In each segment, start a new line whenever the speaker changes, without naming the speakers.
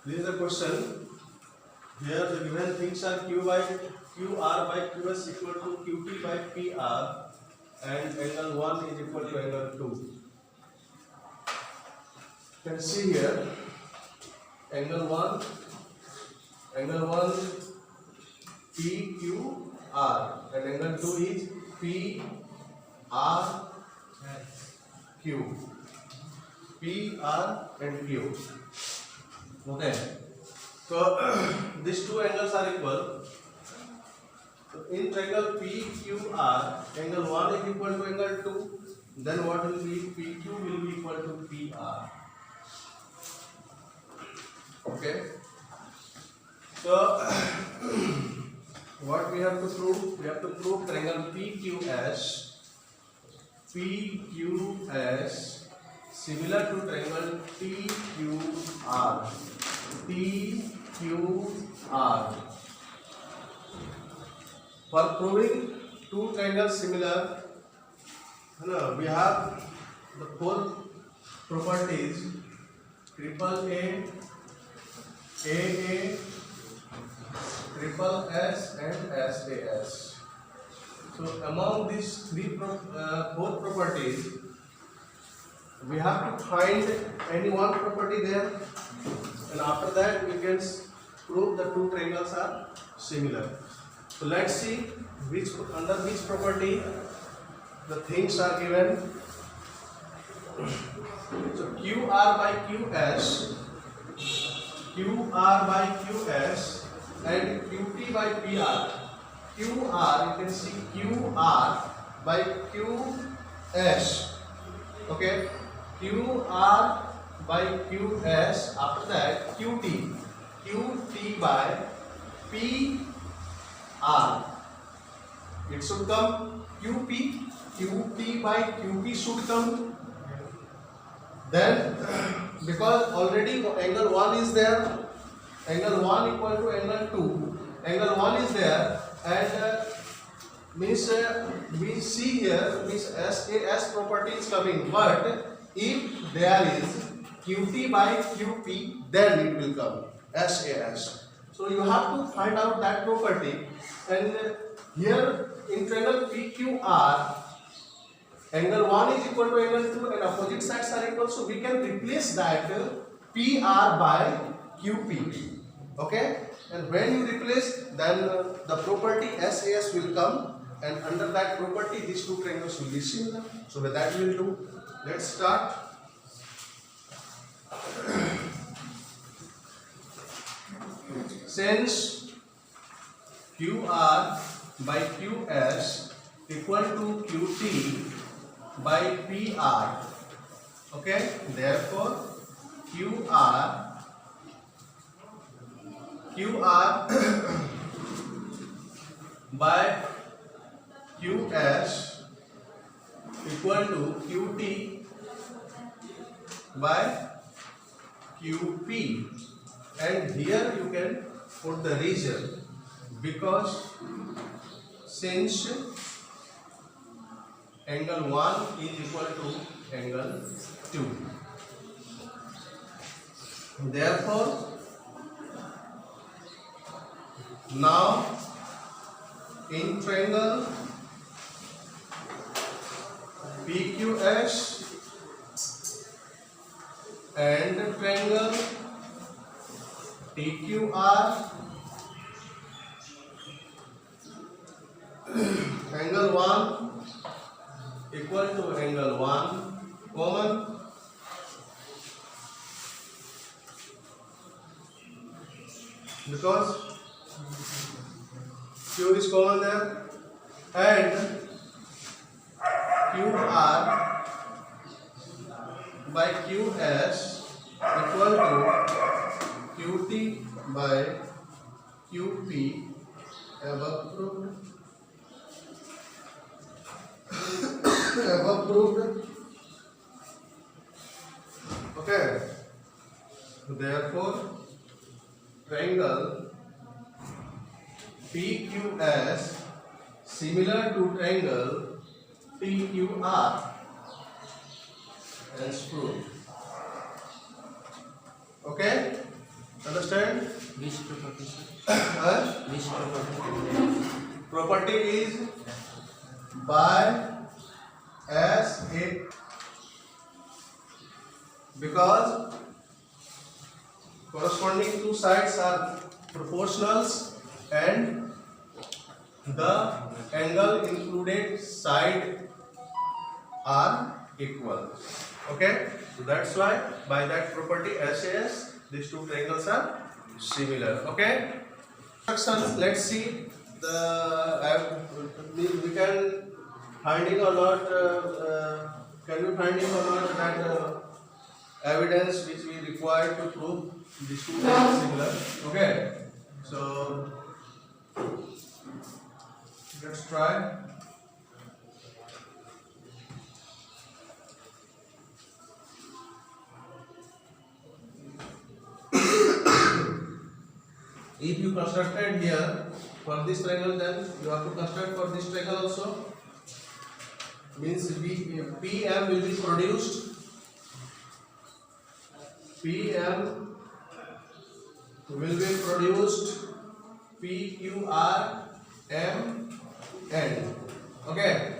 This is the question. Here the given things are QR by QS equal to QT by PR and angle 1 is equal to angle 2. You can see here angle 1 PQR and angle 2 is PRQ. PR and Q. Okay. So these two angles are equal. So in triangle PQR, angle 1 is equal to angle 2. Then what will be PQ will be equal to PR. Okay. So what we have to prove? We have to prove triangle PQS similar to triangle TQR. For proving two triangles similar, we have the four properties: triple A, AA, triple S, and SAS. So among these four properties, we have to find any one property there, and after that we can prove the two triangles are similar. So let's see under which property the things are given. So QR by QS and QT by PR. QR, you can see QR by QS. Okay, QR by QS. After that QT by PR. It should come QT by QP should come. Then because already angle 1 is there, angle 1 equal to angle 2, angle 1 is there, and means we see here means SAS property is coming, but if there is QT by QP, then it will come SAS. So you have to find out that property, and here in triangle PQR, angle 1 is equal to angle 2 and opposite sides are equal, so we can replace that PR by QP. Okay, and when you replace, then the property SAS will come, and under that property these two triangles will be similar. So with that we will do. Let's start. Since QR by QS equal to QT by PR, okay, therefore QR by QS equal to QT by QP, and here you can put the reason, because since angle 1 is equal to angle 2, therefore now in triangle PQS and triangle TQR, angle 1 equal to angle 1 common, because Q is common there, and QR by QS equal to QT by QP, above proved. Okay, therefore triangle PQS similar to triangle TQR, as proved. Okay, and the Understand?
Which property, sir? Which property?
Property is by as a, because corresponding two sides are proportionals and the angle included side are equal. Okay, so that's why by that property SAS these two triangles are similar. Okay, let's see the we can finding or not can we finding or not that evidence which we require to prove these two are similar. Okay, so let's try. If you constructed here for this triangle, then you have to construct for this triangle also. Means PM will be produced. PM will be produced PQRM N. Okay.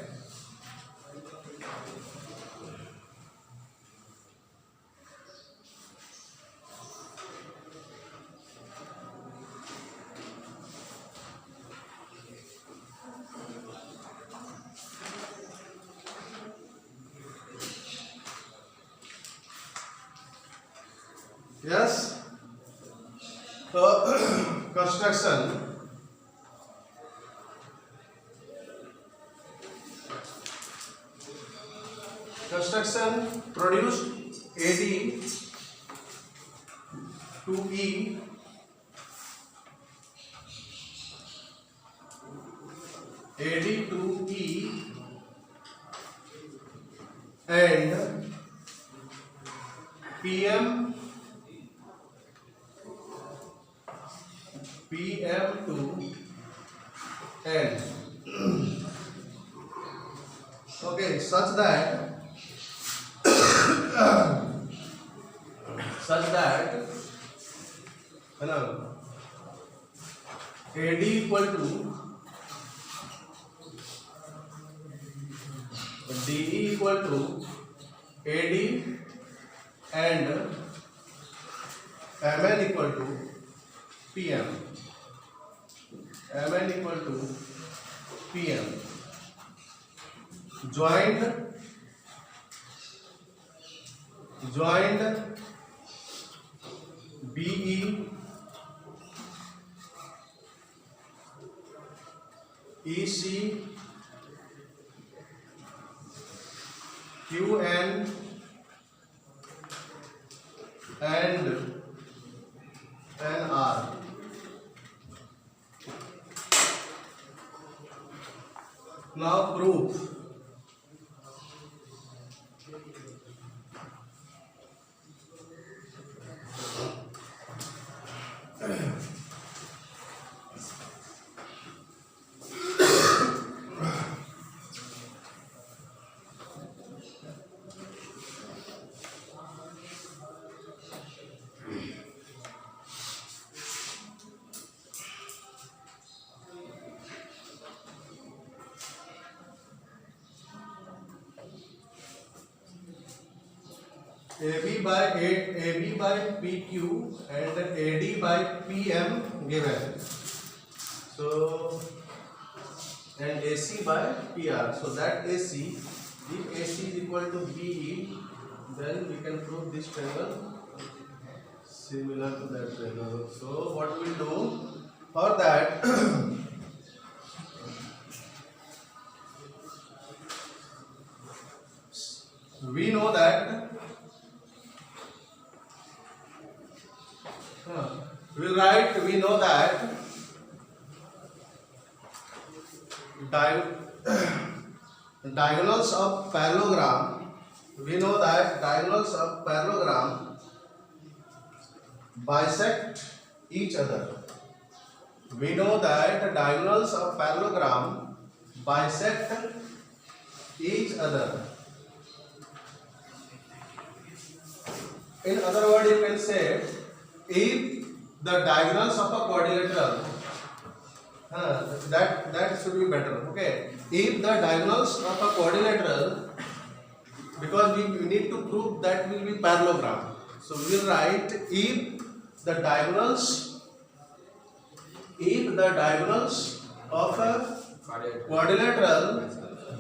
Yes. So construction produced AD to E and PM to N. Okay, such that AD equal to DE equal to AD and MN equal to PM. MN equal to PM. Joined BE EC QN and NR. Now proof. AB by PQ and AD by PM given. So and AC by PR. So that AC, if AC is equal to BE, then we can prove this triangle similar to that triangle. So what we will do for that? We know that we know that diagonals of parallelogram, bisect each other. We know that diagonals of parallelogram bisect each other. In other words, you can say if the diagonals of a quadrilateral, that should be better. Okay, if the diagonals of a quadrilateral, because we need to prove that will be parallelogram, so we will write if the diagonals of a quadrilateral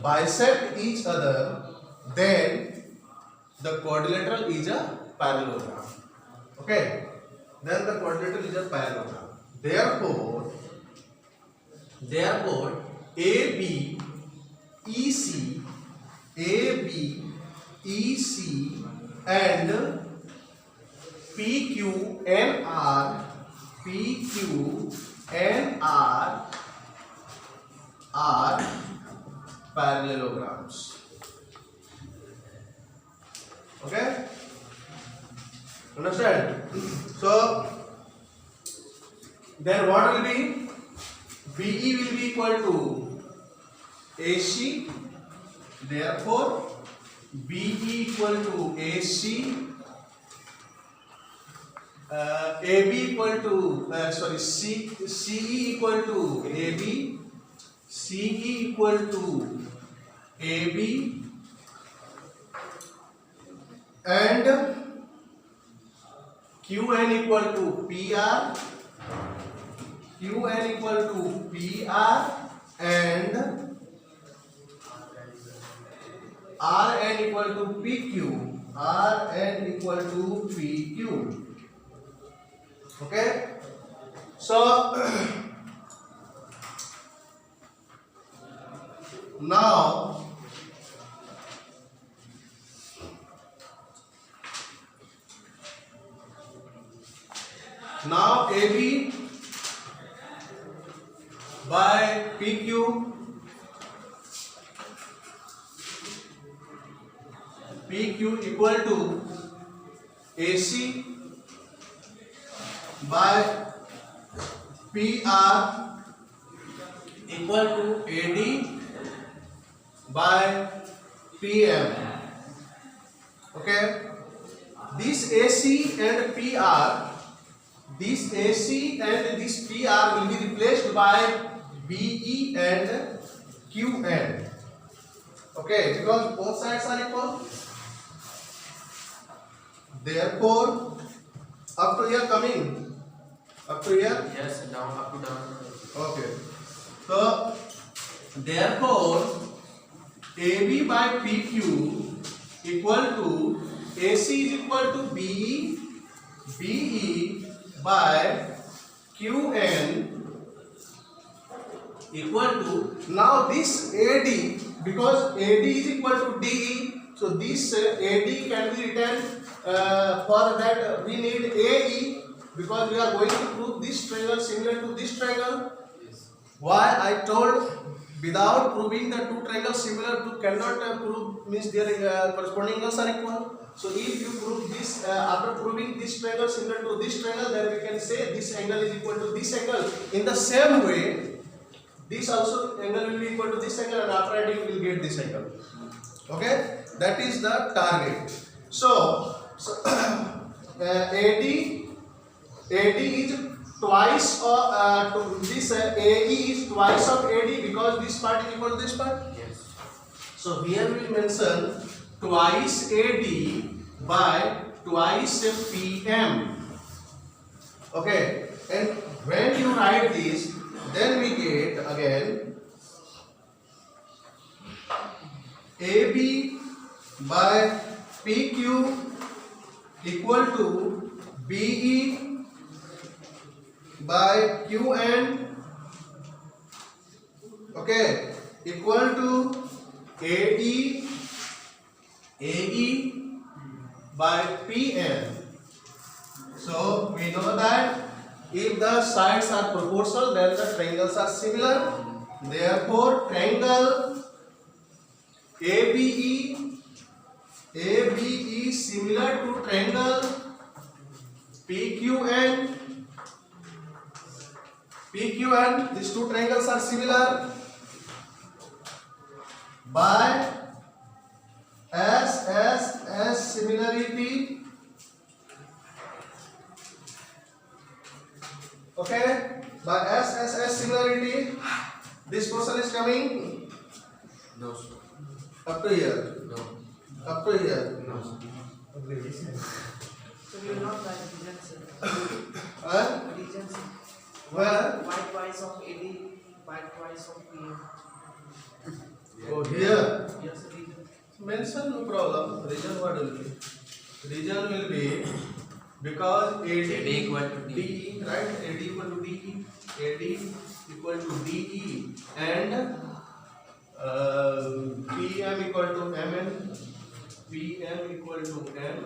bisect each other, then the quadrilateral is a parallelogram. Okay, then the quadrilateral is a parallelogram. Therefore AB EC and PQ and R are parallelograms. Okay, understand? So then what will be? BE will be equal to AC, therefore BE equal to AC, AB equal to CE equal to AB, CE equal to AB, and QN equal to PR, and RN equal to PQ, Okay, so now AB by PQ equal to AC by PR equal to AD by PM. Okay, this AC and PR will be replaced by BE and QN. Okay, because both sides are equal. Therefore, up to here coming. Up to here?
Yes, down, up to down.
Okay. So, therefore, AB by PQ equal to AC is equal to BE by QN equal to, now this AD, because AD is equal to DE, so this AD can be written, for that we need AE, because we are going to prove this triangle similar to this triangle.
Yes.
Why I told without proving the two triangles similar to cannot prove, means their corresponding angles are equal. So if you prove this, after proving this triangle similar to this triangle, then we can say this angle is equal to this angle. In the same way, this also angle will be equal to this angle, and after adding you will get this angle. Okay, that is the target. So AD is twice of this AE is twice of AD, because this part is equal to this part.
Yes.
So here we will mention twice AD by twice PM. Okay, and when you write this, then we get again AB by PQ equal to BE by QN, okay, equal to AE by PN. So we know that if the sides are proportional, then the triangles are similar. Therefore, triangle ABE similar to triangle PQN. These two triangles are similar by similarity Okay, by S similarity, this portion is coming
No, sir.
up to here,
No.
up to here.
No, sir.
So we will not write regions. Regions.
Where?
Bytewise of AD, bytewise of PM.
Oh, here.
Yes, region.
Mention, no problem. Region what will be? Region will be because AD
AD equal to DE.
DE, right? AD equal to DE, AD equal to DE, and PM equal to MN, PM equal to MN.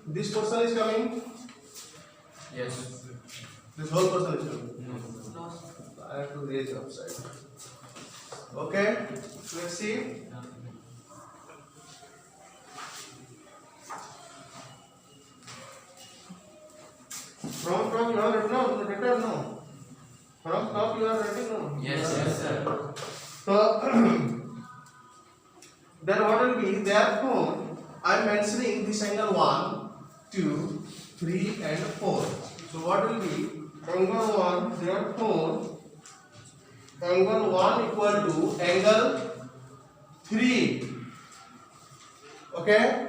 This portion is coming.
Yes.
This whole portion is coming.
No.
No.
I have to raise upside. Okay, let's see. From you are written no. From top you are writing no.
Yes, yes, sir.
So then what will be? Therefore, I am mentioning this angle 1, 2, 3, and 4. So what will be? Angle 1. Therefore, angle 1 equal to angle 3. Okay?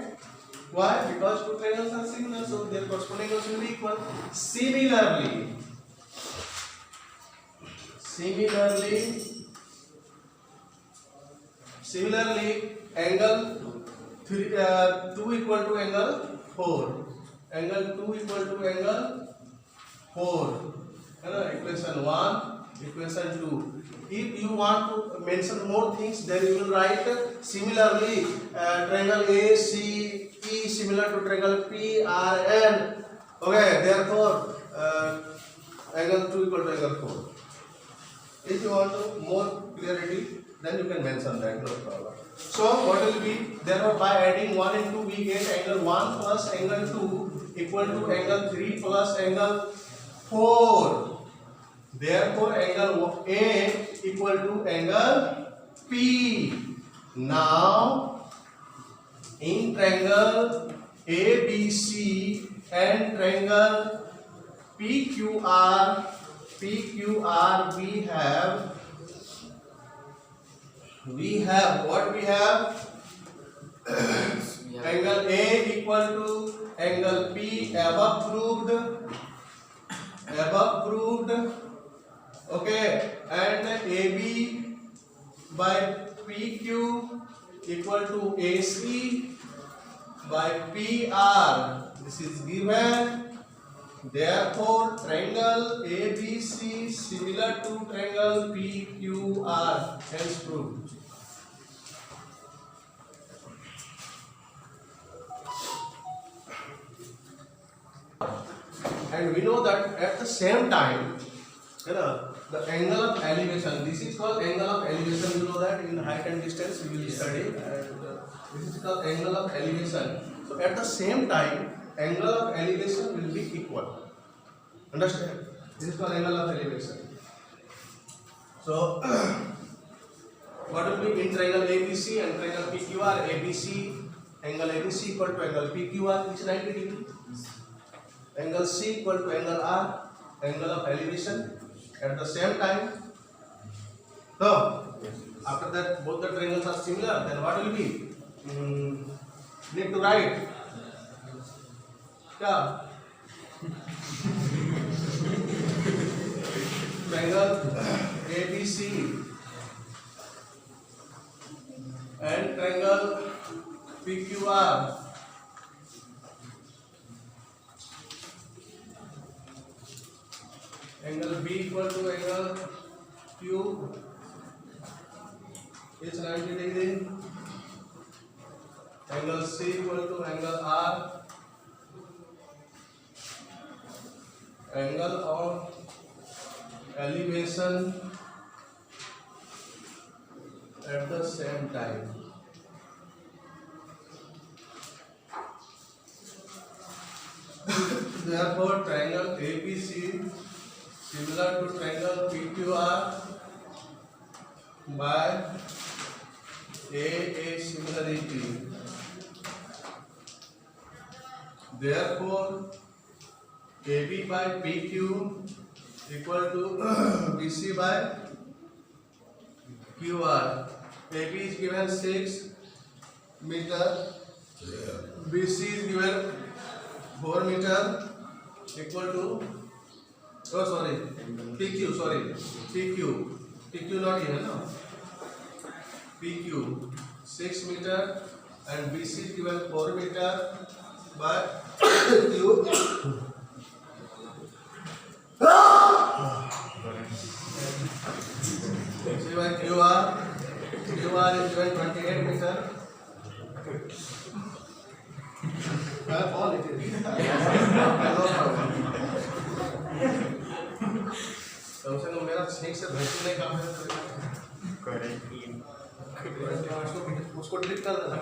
Why? Because two triangles are similar, so their corresponding angles will be equal. Similarly, angle 2 equal to angle 4. Angle 2 equal to angle 4. Equation 1, equation 2. If you want to mention more things, then you will write similarly triangle ACE similar to triangle PRN. Okay, therefore angle 2 equal to angle 4. If you want more clarity, then you can mention that, no problem. So what will be? Therefore, by adding 1 and 2, we get angle 1 plus angle 2 equal to angle 3 plus angle 4. Therefore, angle A equal to angle P. Now, in triangle ABC and triangle PQR, we have what we have? Angle A equal to angle P, above proved. Okay, and AB by PQ equal to AC by PR. This is given. Therefore, triangle ABC similar to triangle PQR. Hence proved. And we know that at the same time, the angle of elevation, this is called angle of elevation. You know that in height and distance we will study. And this is called angle of elevation. So at the same time, angle of elevation will be equal. Understand? This is called angle of elevation. So what will be in triangle ABC and triangle PQR? ABC, angle ABC equal to angle PQR, which is 90 degree. Angle C equal to angle R, angle of elevation at the same time. So after that both the triangles are similar, then what will be? Need to write. Yeah. Triangle ABC and triangle PQR. Angle B equal to angle Q is 90 degree. Angle C equal to angle R. Angle of elevation at the same time. Therefore, triangle ABC similar to triangle PQR by AA similarity. Therefore, AB by PQ equal to BC by QR. AB is given 6 meter, BC is given 4 meter equal to, oh sorry, PQ, sorry, PQ not here, no? PQ 6 meter and BC is given 4 meter by Q. So by QR is given 28 meter. All it is. No problem. कम से कम मेरा ठीक से धरती नहीं काम है। उसको delete कर देना।